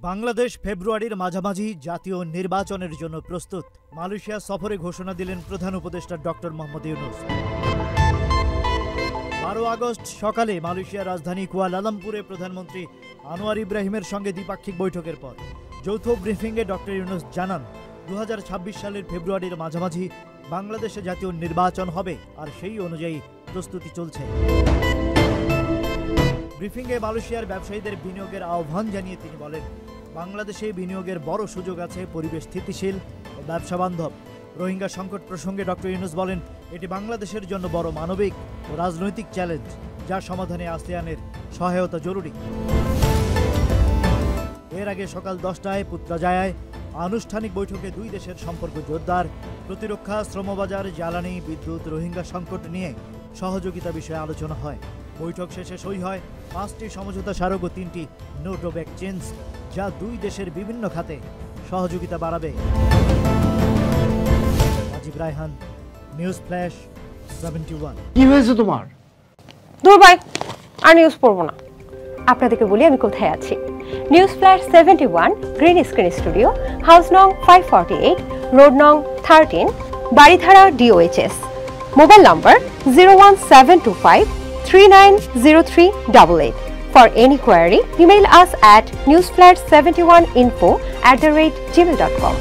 বাংলাদেশ ফেব্রুয়ারির মাঝামাঝি জাতীয় নির্বাচনের জন্য প্রস্তুত। মালয়েশিয়া সফরে ঘোষণা দিলেন প্রধান উপদেষ্টা ডক্টর মোহাম্মদ ইউনূস। 12 আগস্ট সকালে মালয়েশিয়ার রাজধানী কুয়ালালামপুরে প্রধানমন্ত্রী আনোয়ার ইব্রাহিমের সঙ্গে দ্বিপাক্ষিক বৈঠকের পর যৌথ ব্রিফিংয়ে ডক্টর ইউনূস জানান 2026 সালের ফেব্রুয়ারির মাঝামাঝি বাংলাদেশে জাতীয় নির্বাচন হবে আর সেই অনুযায়ী প্রস্তুতি চলছে। ব্রিফিংয়ে মালয়েশিয়ার ব্যবসায়ীদের বিনিয়োগের আহ্বান জানিয়ে তিনি বলেন, বাংলাদেশে বিনিয়োগের বড় সুযোগ আছে, পরিবেশ স্থিতিশীল ও ব্যবসা বান্ধব। রোহিঙ্গা সংকট প্রসঙ্গে ডক্টর ইউনূস বলেন, এটি বাংলাদেশের জন্য বড় মানবিক ও রাজনৈতিক চ্যালেঞ্জ, যার সমাধানে আসিয়ানের সহায়তা জরুরি। এর আগে সকাল 10টায় পুত্রাজায়ায় আনুষ্ঠানিক বৈঠকে দুই দেশের সম্পর্ক জোরদার। প্রতিরক্ষা, শ্রমবাজার, জ্বালানি, বিদ্যুৎ, রোহিঙ্গা সংকট নিয়ে সহযোগিতা বিষয়ে আলোচনা হয়। বৈঠক শেষে সই হয় 5টি সমঝোতা স্মারক ও 3টি নোট অব এক্সচেঞ্জ, যা দুই দেশের বিভিন্ন খাতে সহযোগিতা বাড়াবে। আজিব রায়হান, নিউজ ফ্ল্যাশ 71। কি হয়েছে তোমার? দূর ভাই, আর নিউজ পড়বো না। আপনাদেরকে বলি আমি কোথায় আছি। News flash 71 green screen studio, house নং 548, রোড নং 13, Baridhara DOHS। Mobile number 01725 390388. For any query, email us at newsflash71info@gmail.com.